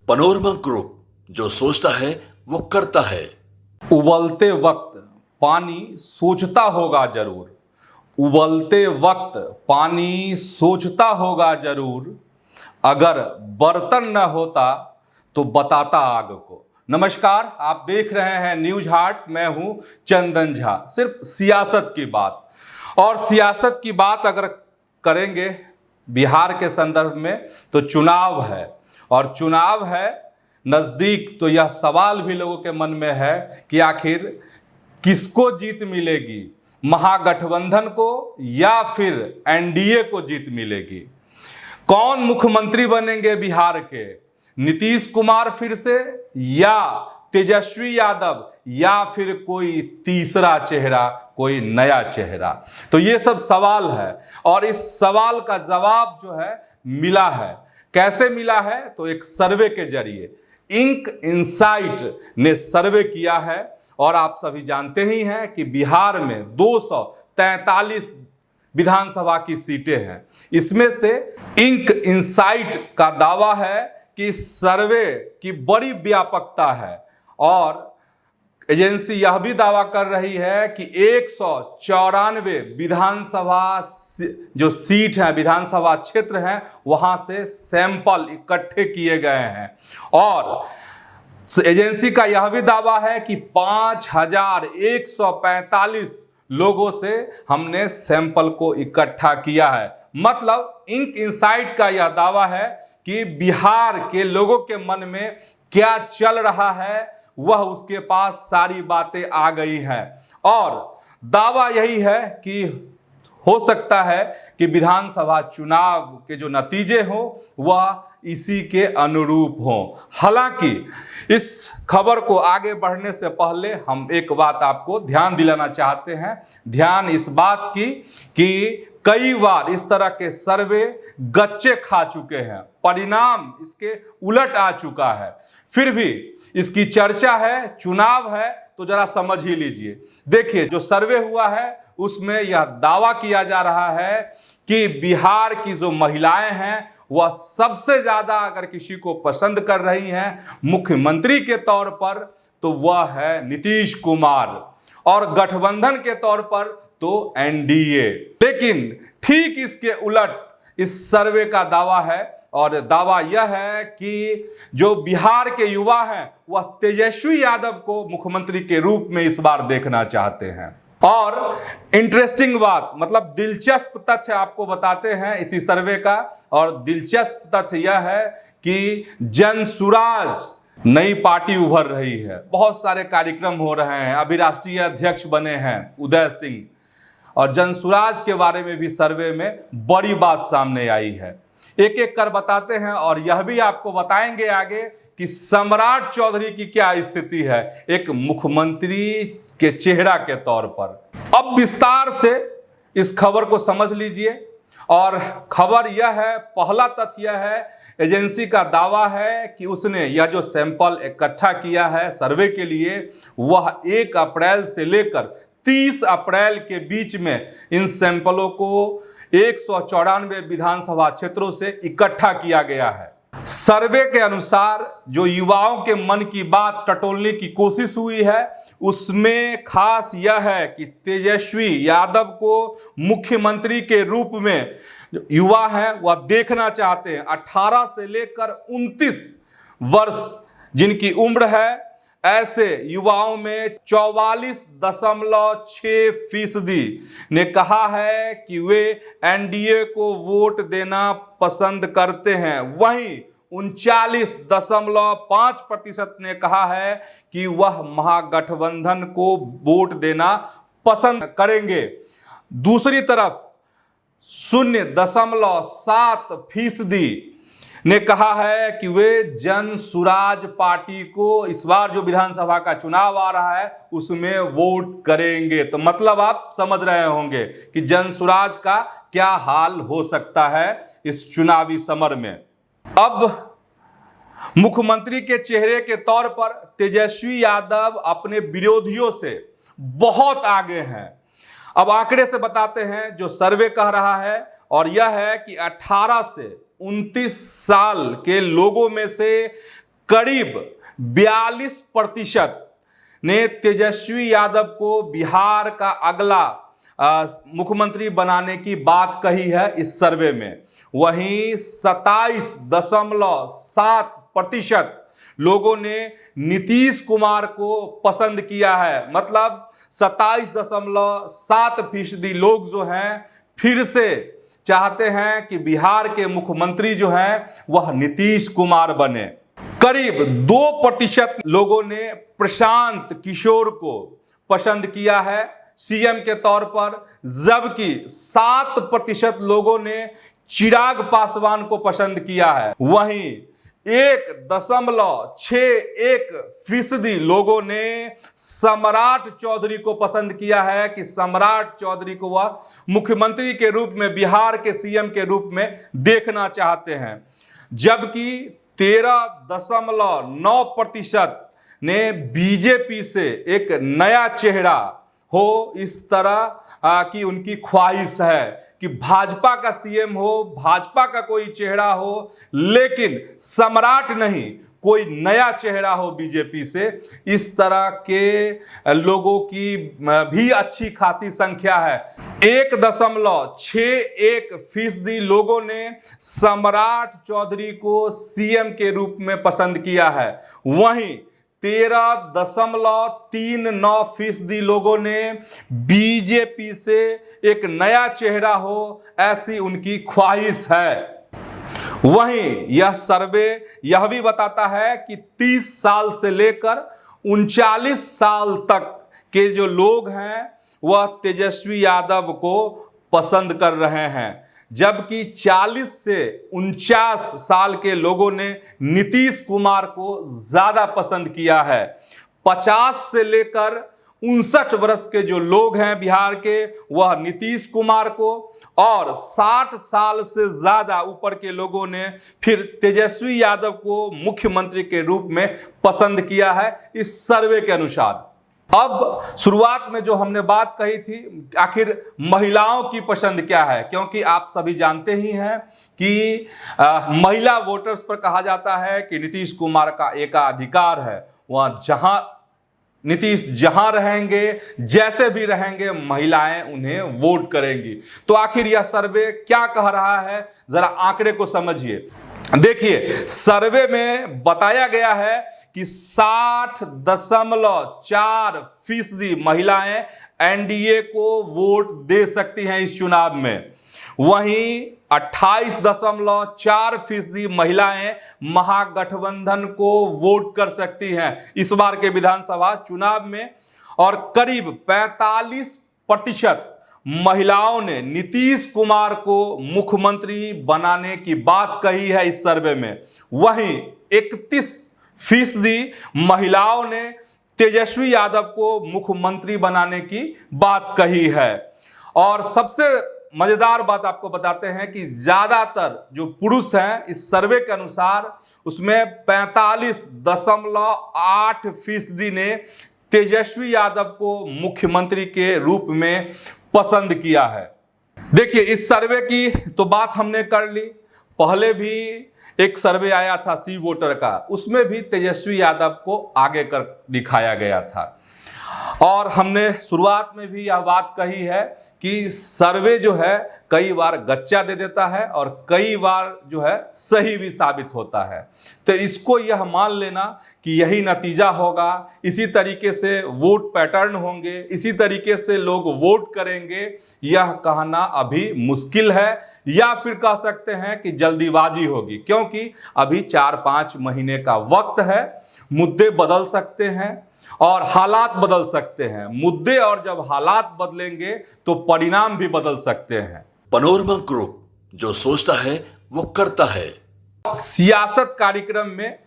Panorama group, जो सोचता है वो करता है। उबलते वक्त पानी सोचता होगा जरूर। उबलते वक्त पानी सोचता होगा जरूर। अगर बर्तन न होता तो बताता आग को। नमस्कार, आप देख रहे हैं न्यूज हार्ट। मैं हूं चंदन झा। सिर्फ सियासत की बात, और सियासत की बात अगर करेंगे बिहार के संदर्भ में तो चुनाव है, और चुनाव है नज़दीक, तो यह सवाल भी लोगों के मन में है कि आखिर किसको जीत मिलेगी, महागठबंधन को या फिर एनडीए को जीत मिलेगी। कौन मुख्यमंत्री बनेंगे बिहार के, नीतीश कुमार फिर से, या तेजस्वी यादव, या फिर कोई तीसरा चेहरा, कोई नया चेहरा। तो ये सब सवाल है, और इस सवाल का जवाब जो है मिला है। कैसे मिला है? तो एक सर्वे के जरिए इंक इनसाइट ने सर्वे किया है, और आप सभी जानते ही हैं कि बिहार में 243 विधानसभा की सीटें हैं। इसमें से इंक इनसाइट का दावा है कि सर्वे की बड़ी व्यापकता है, और एजेंसी यह भी दावा कर रही है कि 194 विधानसभा जो सीट है, विधानसभा क्षेत्र हैं, वहां से सैंपल इकट्ठे किए गए हैं। और एजेंसी का यह भी दावा है कि 5145 लोगों से हमने सैंपल को इकट्ठा किया है। मतलब इंक इनसाइट का यह दावा है कि बिहार के लोगों के मन में क्या चल रहा है वह उसके पास सारी बातें आ गई हैं, और दावा यही है कि हो सकता है कि विधानसभा चुनाव के जो नतीजे हों वह इसी के अनुरूप हों। हालांकि इस खबर को आगे बढ़ने से पहले हम एक बात आपको ध्यान दिलाना चाहते हैं। ध्यान इस बात की कि कई बार इस तरह के सर्वे गच्चे खा चुके हैं, परिणाम इसके उलट आ चुका है, फिर भी इसकी चर्चा है, चुनाव है, तो जरा समझ ही लीजिए। देखिए, जो सर्वे हुआ है उसमें यह दावा किया जा रहा है कि बिहार की जो महिलाएं हैं वह सबसे ज्यादा अगर किसी को पसंद कर रही हैं मुख्यमंत्री के तौर पर तो वह है नीतीश कुमार, और गठबंधन के तौर पर तो एनडीए। लेकिन ठीक इसके उलट इस सर्वे का दावा है, और दावा यह है कि जो बिहार के युवा हैं वह तेजस्वी यादव को मुख्यमंत्री के रूप में इस बार देखना चाहते हैं। और इंटरेस्टिंग बात, मतलब दिलचस्प तथ्य आपको बताते हैं इसी सर्वे का, और दिलचस्प तथ्य यह है कि जनसुराज नई पार्टी उभर रही है। बहुत सारे कार्यक्रम हो रहे हैं, अभी राष्ट्रीय अध्यक्ष बने हैं उदय सिंह, और जनसुराज के बारे में भी सर्वे में बड़ी बात सामने आई है। एक एक कर बताते हैं, और यह भी आपको बताएंगे आगे कि सम्राट चौधरी की क्या स्थिति है एक मुख्यमंत्री के चेहरा के तौर पर। अब विस्तार से इस खबर को समझ लीजिए, और खबर यह है, पहला तथ्य यह है, एजेंसी का दावा है कि उसने यह जो सैंपल इकट्ठा किया है सर्वे के लिए वह 1 अप्रैल से लेकर 30 अप्रैल के बीच में इन सैंपलों को 194 विधानसभा क्षेत्रों से इकट्ठा किया गया है। सर्वे के अनुसार जो युवाओं के मन की बात टटोलने की कोशिश हुई है उसमें खास यह है कि तेजस्वी यादव को मुख्यमंत्री के रूप में युवा हैं वह देखना चाहते हैं। 18 से लेकर 29 वर्ष जिनकी उम्र है, ऐसे युवाओं में 44.6% ने कहा है कि वे एनडीए को वोट देना पसंद करते हैं। वहीं 39.5% ने कहा है कि वह महागठबंधन को वोट देना पसंद करेंगे। दूसरी तरफ 0.7% ने कहा है कि वे जनसुराज पार्टी को इस बार जो विधानसभा का चुनाव आ रहा है उसमें वोट करेंगे। तो मतलब आप समझ रहे होंगे कि जनसुराज का क्या हाल हो सकता है इस चुनावी समर में। अब मुख्यमंत्री के चेहरे के तौर पर तेजस्वी यादव अपने विरोधियों से बहुत आगे हैं। अब आंकड़े से बताते हैं जो सर्वे कह रहा है, और यह है कि 18 से 29 साल के लोगों में से करीब 42% ने तेजस्वी यादव को बिहार का अगला मुख्यमंत्री बनाने की बात कही है इस सर्वे में। वहीं 27.7% लोगों ने नीतीश कुमार को पसंद किया है। मतलब 27.7% लोग जो हैं फिर से चाहते हैं कि बिहार के मुख्यमंत्री जो हैं वह नीतीश कुमार बने। करीब 2% लोगों ने प्रशांत किशोर को पसंद किया है सीएम के तौर पर, जबकि 7% लोगों ने चिराग पासवान को पसंद किया है। वहीं 1.61% लोगों ने सम्राट चौधरी को पसंद किया है कि सम्राट चौधरी को वह मुख्यमंत्री के रूप में, बिहार के सीएम के रूप में देखना चाहते हैं। जबकि 13.9% ने बीजेपी से एक नया चेहरा हो इस तरह की उनकी ख्वाहिश है कि भाजपा का सीएम हो, भाजपा का कोई चेहरा हो, लेकिन सम्राट नहीं, कोई नया चेहरा हो बीजेपी से। इस तरह के लोगों की भी अच्छी खासी संख्या है। 1.61% लोगों ने सम्राट चौधरी को सीएम के रूप में पसंद किया है। वहीं 13.39% लोगों ने बीजेपी से एक नया चेहरा हो ऐसी उनकी ख्वाहिश है। वहीं यह सर्वे यह भी बताता है कि 30 साल से लेकर 39 साल तक के जो लोग हैं वह तेजस्वी यादव को पसंद कर रहे हैं, जबकि 40 से 49 साल के लोगों ने नीतीश कुमार को ज्यादा पसंद किया है। 50 से लेकर 59 वर्ष के जो लोग हैं बिहार के वह नीतीश कुमार को, और 60 साल से ज्यादा ऊपर के लोगों ने फिर तेजस्वी यादव को मुख्यमंत्री के रूप में पसंद किया है इस सर्वे के अनुसार। अब शुरुआत में जो हमने बात कही थी आखिर महिलाओं की पसंद क्या है, क्योंकि आप सभी जानते ही हैं कि महिला वोटर्स पर कहा जाता है कि नीतीश कुमार का एकाधिकार है। वहां नीतीश जहां रहेंगे, जैसे भी रहेंगे, महिलाएं उन्हें वोट करेंगी। तो आखिर यह सर्वे क्या कह रहा है, जरा आंकड़े को समझिए। देखिए, सर्वे में बताया गया है कि 60.4% महिलाएं एनडीए को वोट दे सकती हैं इस चुनाव में। वहीं 28.4% महिलाएं महागठबंधन को वोट कर सकती हैं इस बार के विधानसभा चुनाव में, और करीब 45% महिलाओं ने नीतीश कुमार को मुख्यमंत्री बनाने की बात कही है इस सर्वे में। वहीं 31% महिलाओं ने तेजस्वी यादव को मुख्यमंत्री बनाने की बात कही है। और सबसे मजेदार बात आपको बताते हैं कि ज्यादातर जो पुरुष हैं इस सर्वे के अनुसार उसमें 45.8% ने तेजस्वी यादव को मुख्यमंत्री के रूप में पसंद किया है। देखिए, इस सर्वे की तो बात हमने कर ली। पहले भी एक सर्वे आया था सी वोटर का, उसमें भी तेजस्वी यादव को आगे कर दिखाया गया था। और हमने शुरुआत में भी यह बात कही है कि सर्वे जो है कई बार गच्चा दे देता है और कई बार जो है सही भी साबित होता है। तो इसको यह मान लेना कि यही नतीजा होगा, इसी तरीके से वोट पैटर्न होंगे, इसी तरीके से लोग वोट करेंगे, यह कहना अभी मुश्किल है, या फिर कह सकते हैं कि जल्दीबाजी होगी, क्योंकि अभी 4-5 महीने का वक्त है। मुद्दे बदल सकते हैं और हालात बदल सकते हैं। मुद्दे और जब हालात बदलेंगे तो परिणाम भी बदल सकते हैं। पनोरमा ग्रुप, जो सोचता है वो करता है। सियासत कार्यक्रम में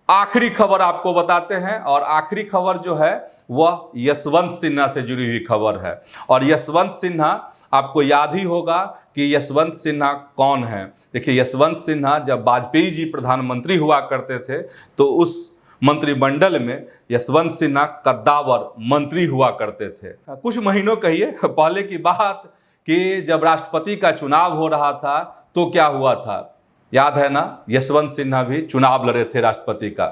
आखिरी खबर आपको बताते हैं, और आखिरी खबर जो है वह यशवंत सिन्हा से जुड़ी हुई खबर है। और यशवंत सिन्हा, आपको याद ही होगा कि यशवंत सिन्हा कौन है। देखिए, यशवंत सिन्हा जब वाजपेयी जी प्रधानमंत्री हुआ करते थे तो उस मंत्रिमंडल में यशवंत सिन्हा कद्दावर मंत्री हुआ करते थे। कुछ महीनों कहिए पहले की बात कि जब राष्ट्रपति का चुनाव हो रहा था तो क्या हुआ था, याद है ना? यशवंत सिन्हा भी चुनाव लड़े थे राष्ट्रपति का।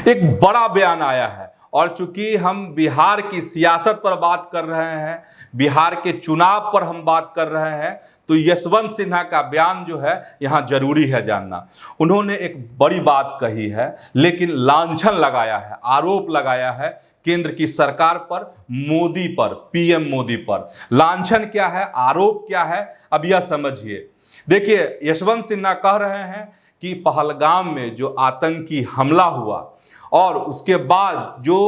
एक बड़ा बयान आया है। और चूंकि हम बिहार की सियासत पर बात कर रहे हैं, बिहार के चुनाव पर हम बात कर रहे हैं, तो यशवंत सिन्हा का बयान जो है यहाँ जरूरी है जानना। उन्होंने एक बड़ी बात कही है, लेकिन लांछन लगाया है, आरोप लगाया है केंद्र की सरकार पर, मोदी पर, पीएम मोदी पर। लांछन क्या है, आरोप क्या है, अब यह समझिए। देखिए, यशवंत सिन्हा कह रहे हैं कि पहलगाम में जो आतंकी हमला हुआ और उसके बाद जो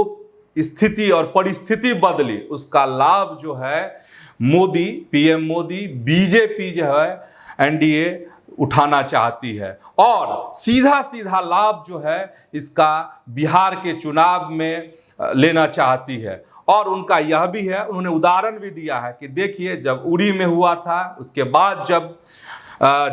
स्थिति और परिस्थिति बदली, उसका लाभ जो है मोदी, पीएम मोदी, बीजेपी जो है एनडीए उठाना चाहती है, और सीधा सीधा लाभ जो है इसका बिहार के चुनाव में लेना चाहती है। और उनका यह भी है, उन्होंने उदाहरण भी दिया है कि देखिए, जब उड़ी में हुआ था, उसके बाद जब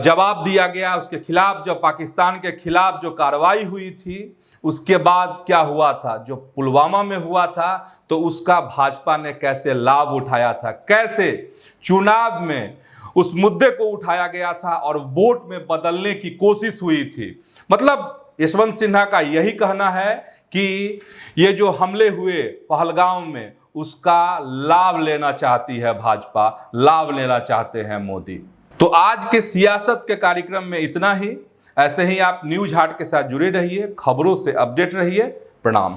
जवाब दिया गया उसके खिलाफ, जब पाकिस्तान के खिलाफ जो कार्रवाई हुई थी, उसके बाद क्या हुआ था, जो पुलवामा में हुआ था, तो उसका भाजपा ने कैसे लाभ उठाया था, कैसे चुनाव में उस मुद्दे को उठाया गया था और वोट में बदलने की कोशिश हुई थी। मतलब यशवंत सिन्हा का यही कहना है कि ये जो हमले हुए पहलगाम में, उसका लाभ लेना चाहती है भाजपा, लाभ लेना चाहते हैं मोदी। तो आज के सियासत के कार्यक्रम में इतना ही। ऐसे ही आप न्यूज हाट के साथ जुड़े रहिए, खबरों से अपडेट रहिए। प्रणाम।